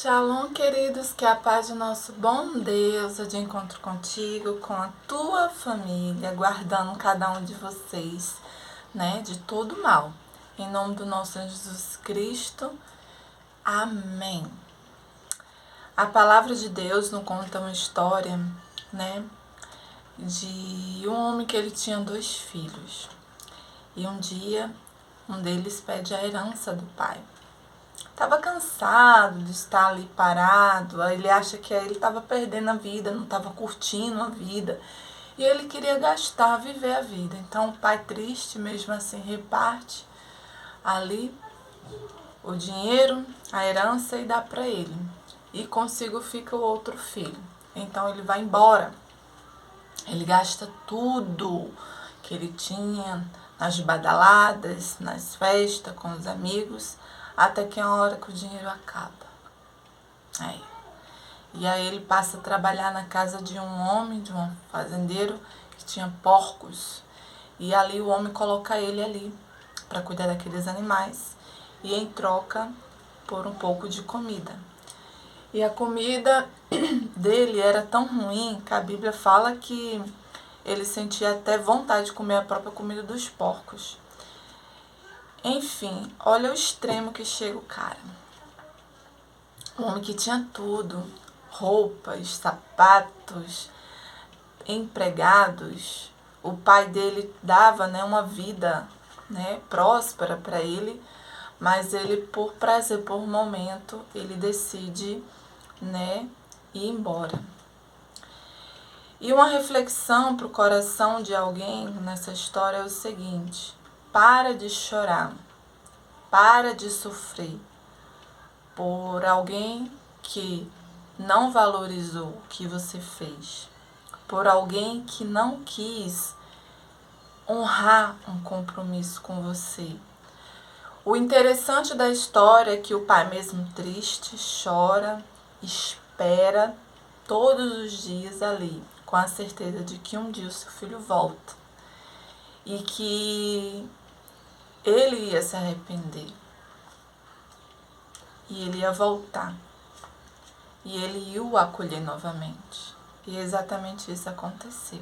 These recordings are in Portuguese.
Shalom, queridos, que a paz do nosso bom Deus é de encontro contigo, com a tua família, guardando cada um de vocês, de todo mal. Em nome do nosso Senhor Jesus Cristo, amém. A palavra de Deus nos conta uma história, de um homem que ele tinha 2 filhos. E um dia, um deles pede a herança do pai. Estava cansado de estar ali parado, ele acha que ele estava perdendo a vida, não estava curtindo a vida. E ele queria gastar, viver a vida. Então o pai, triste mesmo assim, reparte ali o dinheiro, a herança, e dá para ele. E consigo fica o outro filho. Então ele vai embora. Ele gasta tudo que ele tinha nas badaladas, nas festas, com os amigos, até que é a hora que o dinheiro acaba. E aí ele passa a trabalhar na casa de um homem, de um fazendeiro, que tinha porcos. E ali o homem coloca ele ali para cuidar daqueles animais, e em troca por um pouco de comida. E a comida dele era tão ruim que a Bíblia fala que ele sentia até vontade de comer a própria comida dos porcos. Enfim, olha o extremo que chega o cara. Um homem que tinha tudo, roupas, sapatos, empregados. O pai dele dava uma vida próspera para ele, mas ele, por prazer, por momento, ele decide ir embora. E uma reflexão para o coração de alguém nessa história é o seguinte: para de chorar, para de sofrer por alguém que não valorizou o que você fez, por alguém que não quis honrar um compromisso com você. O interessante da história é que o pai, mesmo triste, chora, espera todos os dias ali, com a certeza de que um dia o seu filho volta e que ele ia se arrepender e ele ia voltar e ele ia o acolher novamente. E exatamente isso aconteceu.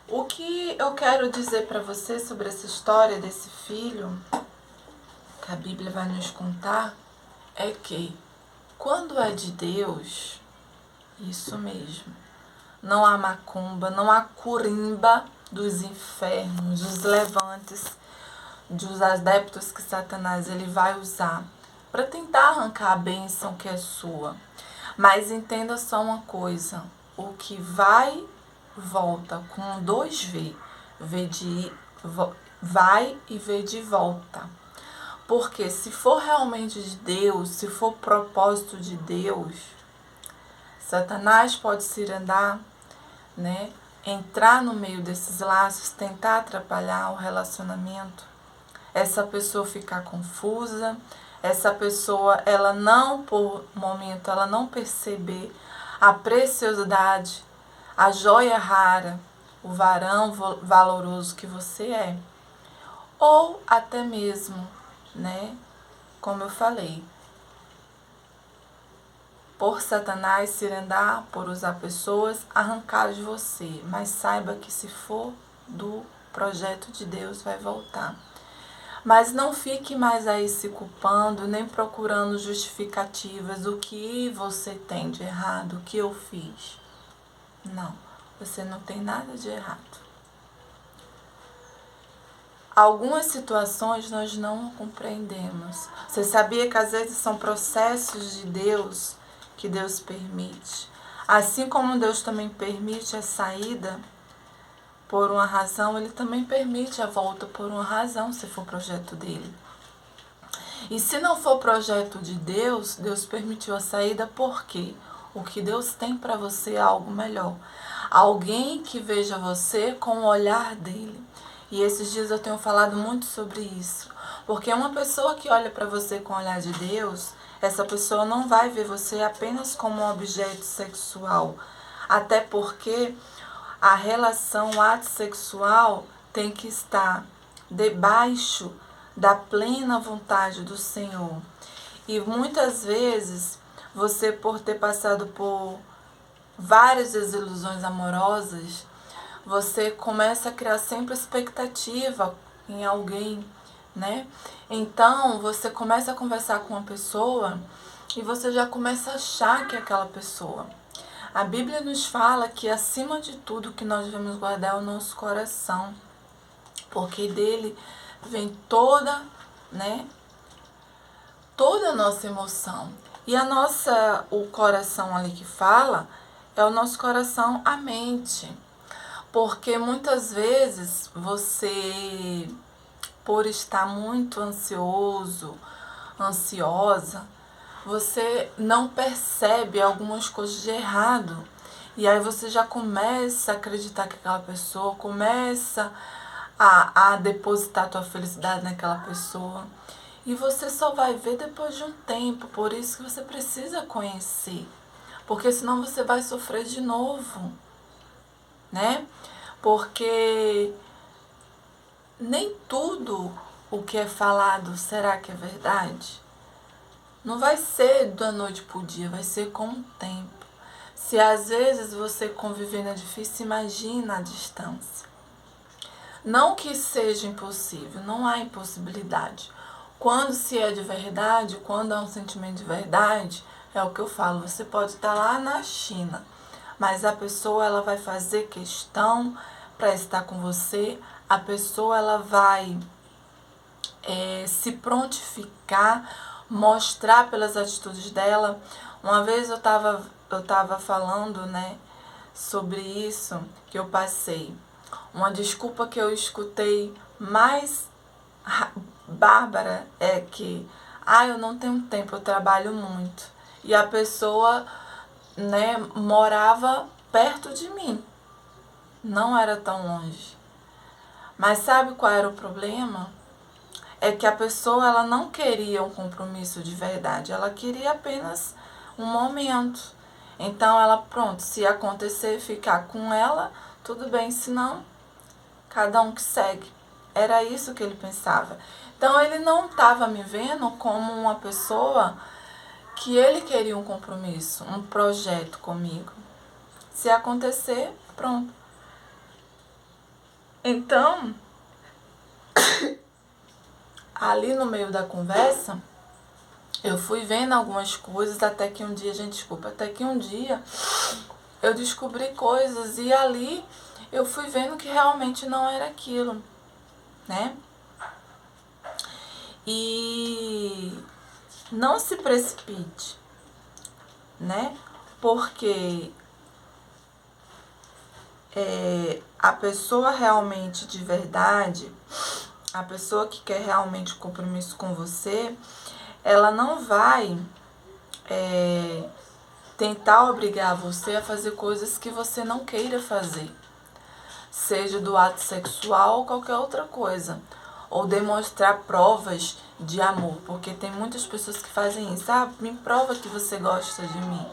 O que eu quero dizer para você sobre essa história desse filho, que a Bíblia vai nos contar, é que quando é de Deus, isso mesmo, não há macumba, não há curimba dos infernos, dos levantes, dos adeptos que Satanás ele vai usar para tentar arrancar a bênção que é sua. Mas entenda só uma coisa: o que vai, volta com 2V, vai e V de volta. Porque se for realmente de Deus, se for propósito de Deus, Satanás pode se andar, entrar no meio desses laços, tentar atrapalhar o relacionamento, essa pessoa ficar confusa, essa pessoa, ela não, por momento, ela não perceber a preciosidade, a joia rara, o varão valoroso que você é. Ou até mesmo, como eu falei, por Satanás se andar, por usar pessoas, arrancar de você. Mas saiba que se for do projeto de Deus, vai voltar. Mas não fique mais aí se culpando, nem procurando justificativas. O que você tem de errado, o que eu fiz. Não, você não tem nada de errado. Algumas situações nós não compreendemos. Você sabia que às vezes são processos de Deus que Deus permite? Assim como Deus também permite a saída por uma razão, Ele também permite a volta por uma razão, se for projeto dele. E se não for projeto de Deus, Deus permitiu a saída porque o que Deus tem para você é algo melhor. Alguém que veja você com o olhar dele. E esses dias eu tenho falado muito sobre isso. Porque uma pessoa que olha para você com o olhar de Deus, essa pessoa não vai ver você apenas como um objeto sexual. Até porque a relação, o ato sexual tem que estar debaixo da plena vontade do Senhor. E muitas vezes, você por ter passado por várias desilusões amorosas, você começa a criar sempre expectativa em alguém, né? Então, você começa a conversar com uma pessoa e você já começa a achar que é aquela pessoa. A Bíblia nos fala que, acima de tudo, o que nós devemos guardar é o nosso coração, porque dele vem toda, né, toda a nossa emoção. E o coração ali que fala é o nosso coração, a mente. Porque muitas vezes você, por estar muito ansioso, ansiosa, você não percebe algumas coisas de errado. E aí você já começa a acreditar que aquela pessoa, começa a depositar a tua felicidade naquela pessoa. E você só vai ver depois de um tempo. Por isso que você precisa conhecer. Porque senão você vai sofrer de novo, né? Porque nem tudo o que é falado será que é verdade. Não vai ser da noite pro dia, vai ser com o tempo. Se às vezes você convivendo é difícil, imagina a distância. Não que seja impossível, não há impossibilidade. Quando se é de verdade, quando há um sentimento de verdade, é o que eu falo, você pode estar lá na China, mas a pessoa ela vai fazer questão para estar com você, a pessoa ela vai se prontificar, mostrar pelas atitudes dela. Uma vez eu tava falando, né, sobre isso que eu passei. Uma desculpa que eu escutei mais bárbara é que, eu não tenho tempo, eu trabalho muito. E a pessoa, né, morava perto de mim. Não era tão longe. Mas sabe qual era o problema? É que a pessoa ela não queria um compromisso de verdade, ela queria apenas um momento. Então ela, pronto, se acontecer ficar com ela, tudo bem, se não, cada um que segue. Era isso que ele pensava. Então ele não estava me vendo como uma pessoa que ele queria um compromisso, um projeto comigo. Se acontecer, pronto. Então, ali no meio da conversa, eu fui vendo algumas coisas até que um dia eu descobri coisas e ali eu fui vendo que realmente não era aquilo, né? E não se precipite, né? Porque a pessoa realmente de verdade, a pessoa que quer realmente um compromisso com você, ela não vai tentar obrigar você a fazer coisas que você não queira fazer. Seja do ato sexual ou qualquer outra coisa. Ou demonstrar provas de amor. Porque tem muitas pessoas que fazem isso. Me prova que você gosta de mim.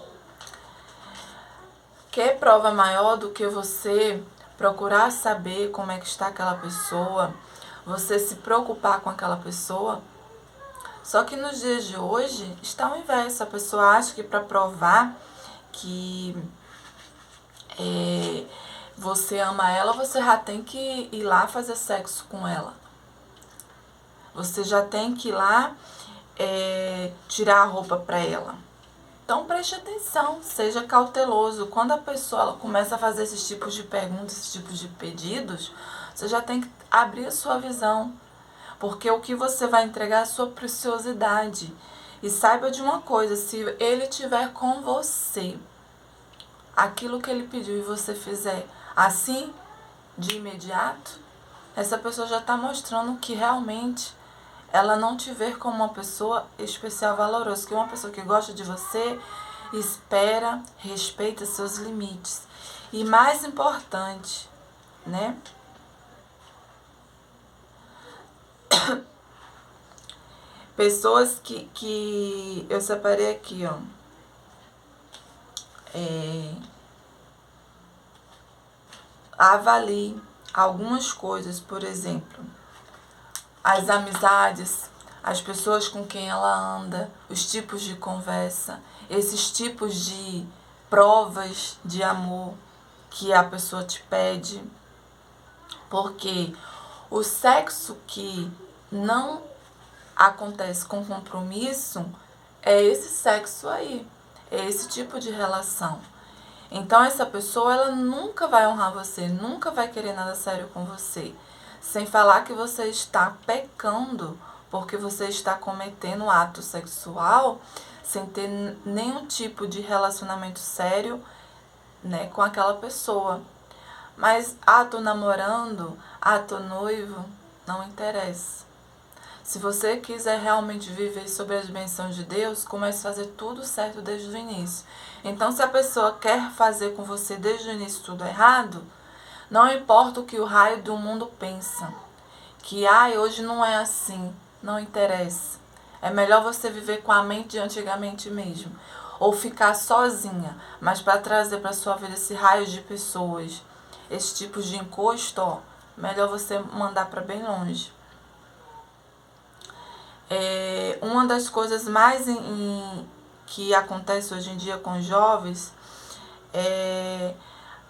Que prova maior do que você procurar saber como é que está aquela pessoa, você se preocupar com aquela pessoa? Só que nos dias de hoje está o inverso. A pessoa acha que para provar que você ama ela, você já tem que ir lá fazer sexo com ela. Você já tem que ir lá tirar a roupa para ela. Então preste atenção, seja cauteloso. Quando a pessoa ela começa a fazer esses tipos de perguntas, esses tipos de pedidos, você já tem que abrir a sua visão. Porque o que você vai entregar é a sua preciosidade. E saiba de uma coisa, se ele estiver com você, aquilo que ele pediu e você fizer assim, de imediato, essa pessoa já está mostrando que realmente ela não te vê como uma pessoa especial, valorosa, que uma pessoa que gosta de você, espera, respeita seus limites. E mais importante, né? Pessoas que eu separei aqui, ó. Avalie algumas coisas, por exemplo, as amizades, as pessoas com quem ela anda, os tipos de conversa, esses tipos de provas de amor que a pessoa te pede. Porque o sexo que não acontece com compromisso é esse sexo aí, é esse tipo de relação. Então essa pessoa, ela nunca vai honrar você, nunca vai querer nada sério com você. Sem falar que você está pecando, porque você está cometendo um ato sexual sem ter nenhum tipo de relacionamento sério, né, com aquela pessoa. Mas, tô namorando, tô noivo, não interessa. Se você quiser realmente viver sobre as bênçãos de Deus, comece a fazer tudo certo desde o início. Então, se a pessoa quer fazer com você desde o início tudo errado, não importa o que o raio do mundo pensa. Que, hoje não é assim, não interessa. É melhor você viver com a mente de antigamente mesmo. Ou ficar sozinha, mas para trazer para sua vida esse raio de pessoas, esse tipo de encosto, melhor você mandar para bem longe. Uma das coisas mais que acontece hoje em dia com os jovens é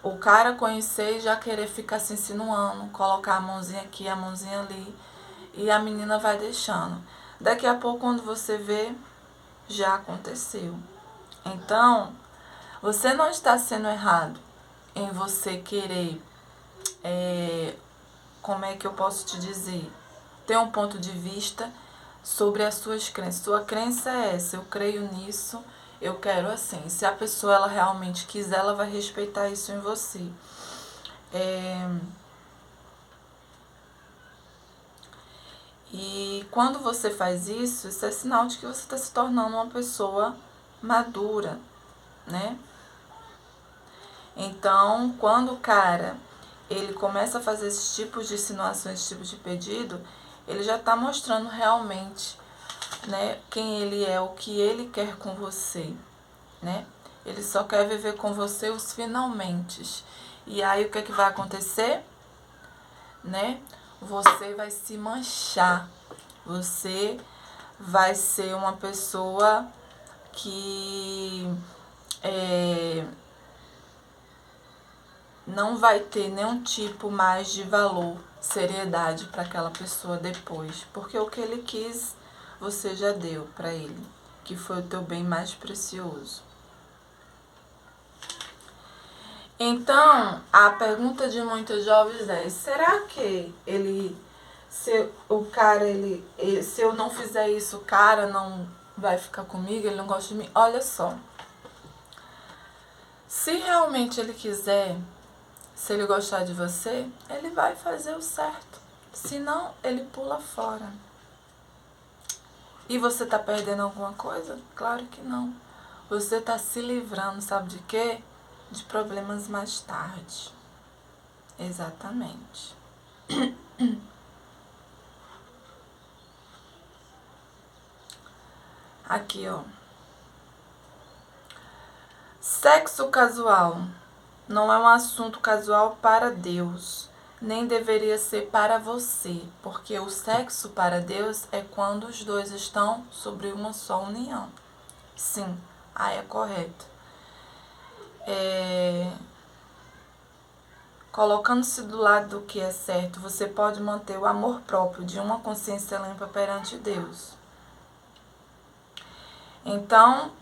o cara conhecer e já querer ficar se insinuando, colocar a mãozinha aqui, a mãozinha ali, e a menina vai deixando. Daqui a pouco, quando você vê, já aconteceu. Então, você não está sendo errado em você querer, como é que eu posso te dizer, ter um ponto de vista sobre as suas crenças. Sua crença é essa, eu creio nisso, eu quero assim. Se a pessoa ela realmente quiser, ela vai respeitar isso em você. E quando você faz isso, isso é sinal de que você está se tornando uma pessoa madura, né? Então, quando o cara ele começa a fazer esse tipo de insinuações, esse tipo de pedido, ele já está mostrando realmente, né, quem ele é, o que ele quer com você, né? Ele só quer viver com você os finalmente. E aí o que é que vai acontecer? Né? Você vai se manchar. Você vai ser uma pessoa que não vai ter nenhum tipo mais de valor, seriedade para aquela pessoa depois. Porque o que ele quis, você já deu para ele, que foi o teu bem mais precioso. Então, a pergunta de muitos jovens é: será que se eu não fizer isso, o cara não vai ficar comigo, ele não gosta de mim? Olha só, se realmente ele quiser, se ele gostar de você, ele vai fazer o certo. Se não, ele pula fora. E você tá perdendo alguma coisa? Claro que não. Você tá se livrando, sabe de quê? De problemas mais tarde. Exatamente. Aqui, ó. Sexo casual não é um assunto casual para Deus, nem deveria ser para você, porque o sexo para Deus é quando os dois estão sobre uma só união. Sim, aí é correto. Colocando-se do lado do que é certo, você pode manter o amor próprio de uma consciência limpa perante Deus. Então,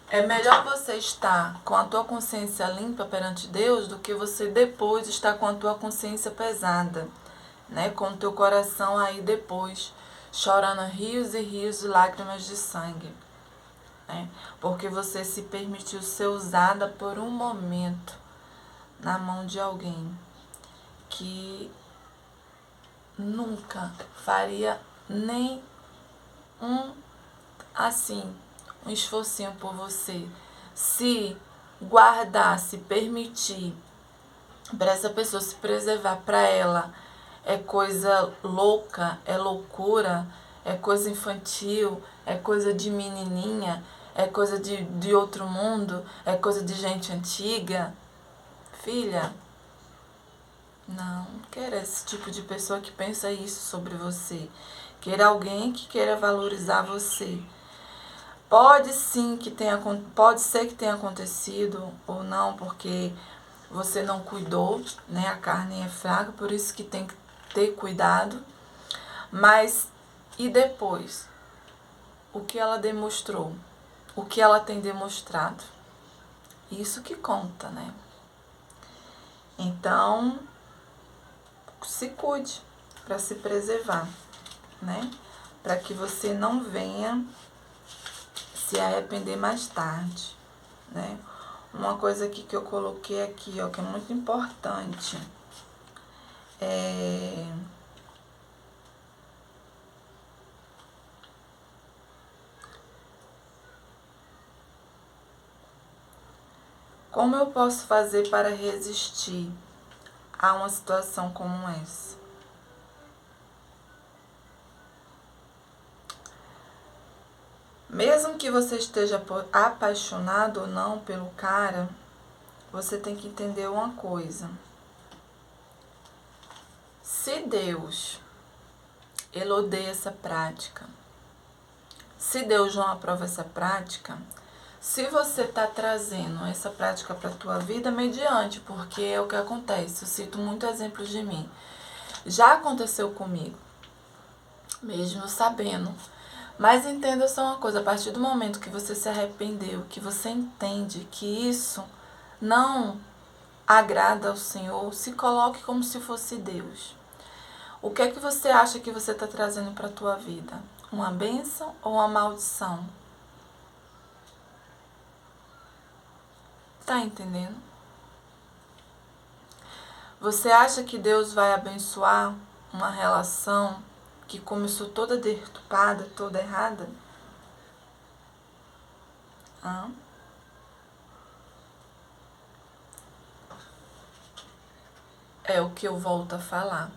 é melhor você estar com a tua consciência limpa perante Deus do que você depois estar com a tua consciência pesada, né? Com o teu coração aí depois, chorando rios e rios de lágrimas de sangue, né? Porque você se permitiu ser usada por um momento na mão de alguém que nunca faria nem um esforcinho por você. Se guardar, se permitir para essa pessoa se preservar, para ela é coisa louca, é loucura, é coisa infantil, é coisa de menininha, é coisa de outro mundo, é coisa de gente antiga. Filha, não quero esse tipo de pessoa que pensa isso sobre você, queira alguém que queira valorizar você. Pode ser que tenha acontecido ou não, porque você não cuidou, né? A carne é fraca, por isso que tem que ter cuidado. Mas e depois? O que ela demonstrou? O que ela tem demonstrado? Isso que conta, né? Então, se cuide para se preservar, né? Para que você não venha se arrepender mais tarde, né? Uma coisa aqui que eu coloquei aqui, ó, que é muito importante, como eu posso fazer para resistir a uma situação como essa? Mesmo que você esteja apaixonado ou não pelo cara, você tem que entender uma coisa. Se Deus, ele odeia essa prática, se Deus não aprova essa prática, se você está trazendo essa prática para a tua vida mediante, porque é o que acontece, eu cito muitos exemplos de mim. Já aconteceu comigo, mesmo sabendo. Mas entenda só uma coisa, a partir do momento que você se arrependeu, que você entende que isso não agrada ao Senhor, se coloque como se fosse Deus. O que é que você acha que você está trazendo para a tua vida? Uma bênção ou uma maldição? Tá entendendo? Você acha que Deus vai abençoar uma relação que começou toda deturpada, toda errada? É o que eu volto a falar.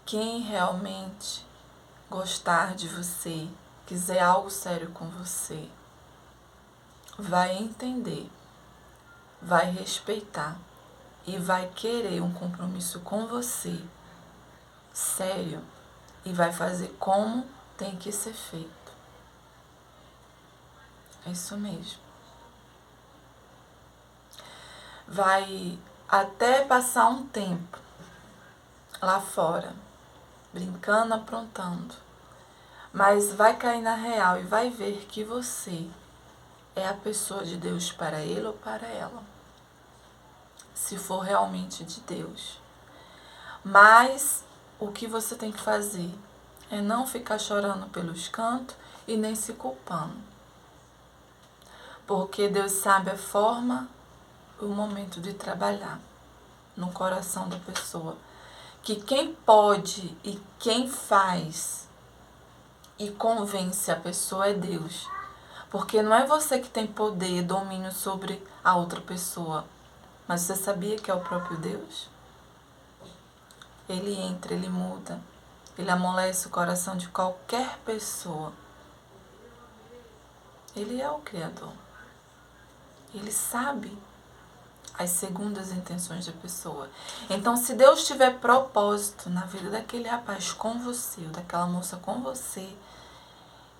Quem realmente gostar de você, quiser algo sério com você, vai entender, vai respeitar e vai querer um compromisso com você, sério, e vai fazer como tem que ser feito. É isso mesmo. Vai até passar um tempo lá fora, brincando, aprontando, mas vai cair na real e vai ver que você é a pessoa de Deus para ele ou para ela, se for realmente de Deus. Mas o que você tem que fazer é não ficar chorando pelos cantos e nem se culpando, porque Deus sabe a forma, o momento de trabalhar no coração da pessoa, que quem pode e quem faz e convence a pessoa é Deus. Porque não é você que tem poder, domínio sobre a outra pessoa. Mas você sabia que é o próprio Deus? Ele entra, ele muda. Ele amolece o coração de qualquer pessoa. Ele é o Criador. Ele sabe as segundas intenções da pessoa. Então, se Deus tiver propósito na vida daquele rapaz com você, ou daquela moça com você,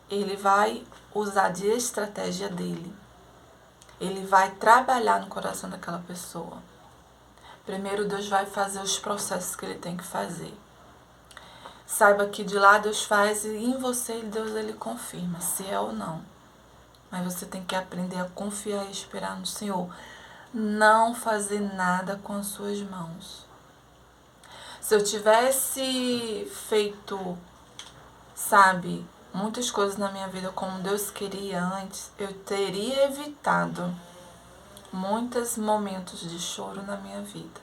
ele vai usar de estratégia dele. Ele vai trabalhar no coração daquela pessoa. Primeiro, Deus vai fazer os processos que ele tem que fazer. Saiba que de lá Deus faz e em você Deus ele confirma se é ou não. Mas você tem que aprender a confiar e esperar no Senhor. Não fazer nada com as suas mãos. Se eu tivesse feito, sabe, muitas coisas na minha vida como Deus queria antes, eu teria evitado muitos momentos de choro na minha vida.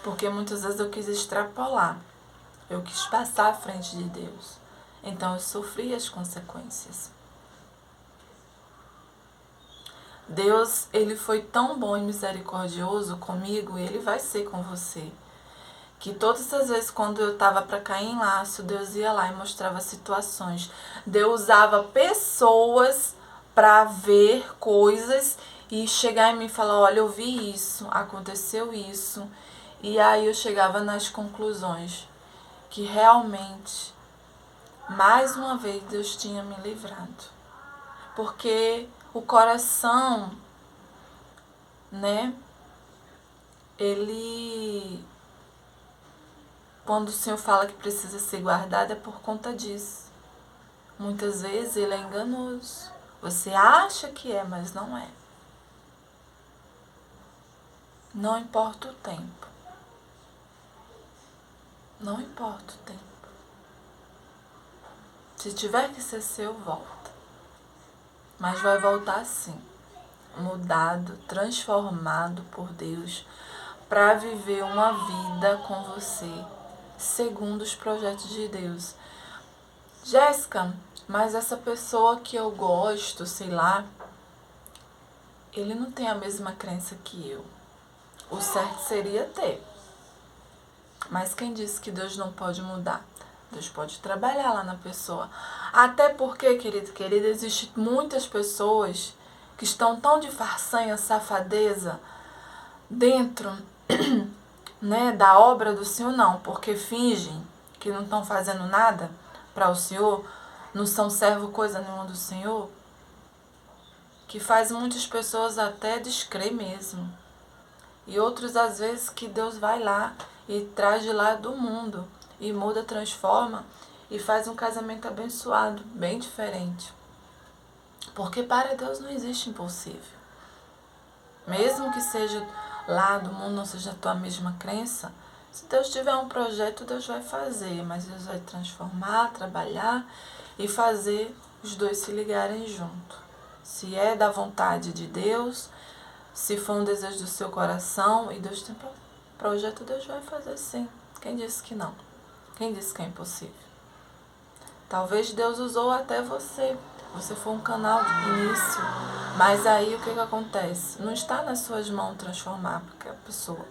Porque muitas vezes eu quis extrapolar, eu quis passar à frente de Deus. Então eu sofri as consequências. Deus, ele foi tão bom e misericordioso comigo, e ele vai ser com você. Que todas as vezes quando eu estava para cair em laço, Deus ia lá e mostrava situações. Deus usava pessoas para ver coisas e chegar em mim e falar, olha, eu vi isso, aconteceu isso. E aí eu chegava nas conclusões. que realmente, mais uma vez, Deus tinha me livrado. Porque o coração, né, ele, quando o Senhor fala que precisa ser guardado, é por conta disso. Muitas vezes ele é enganoso. Você acha que é, mas não é. Não importa o tempo. Não importa o tempo. Se tiver que ser seu, volta. Mas vai voltar sim. Mudado, transformado por Deus, para viver uma vida com você, segundo os projetos de Deus. Jéssica, mas essa pessoa que eu gosto, sei lá, ele não tem a mesma crença que eu. O certo seria ter. Mas quem disse que Deus não pode mudar? Deus pode trabalhar lá na pessoa. Até porque, querida, existem muitas pessoas que estão tão de façanha, safadeza, dentro né, da obra do Senhor, não. Porque fingem que não estão fazendo nada para o Senhor, não são servo coisa nenhuma do Senhor, que faz muitas pessoas até descrer mesmo. E outros, às vezes, que Deus vai lá e traz de lá do mundo e muda, transforma e faz um casamento abençoado, bem diferente. Porque para Deus não existe impossível. Mesmo que seja lá do mundo, não seja a tua mesma crença, se Deus tiver um projeto, Deus vai fazer, mas Deus vai transformar, trabalhar e fazer os dois se ligarem junto. Se é da vontade de Deus, se for um desejo do seu coração e Deus tem projeto, Deus vai fazer sim. Quem disse que não? Quem disse que é impossível? Talvez Deus usou até você. Você foi um canal de início. Mas aí o que acontece? Não está nas suas mãos transformar a pessoa.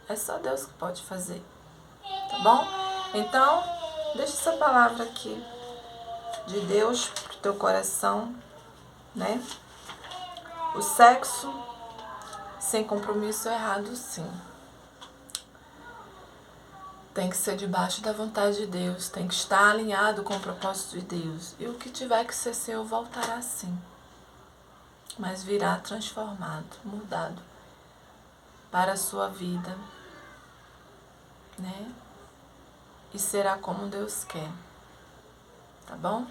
É só Deus que pode fazer. Tá bom? Então, deixa essa palavra aqui de Deus pro teu coração, né? O sexo sem compromisso é errado, sim. Tem que ser debaixo da vontade de Deus, tem que estar alinhado com o propósito de Deus. E o que tiver que ser seu voltará sim. Mas virá transformado, mudado para a sua vida, né? E será como Deus quer. Tá bom?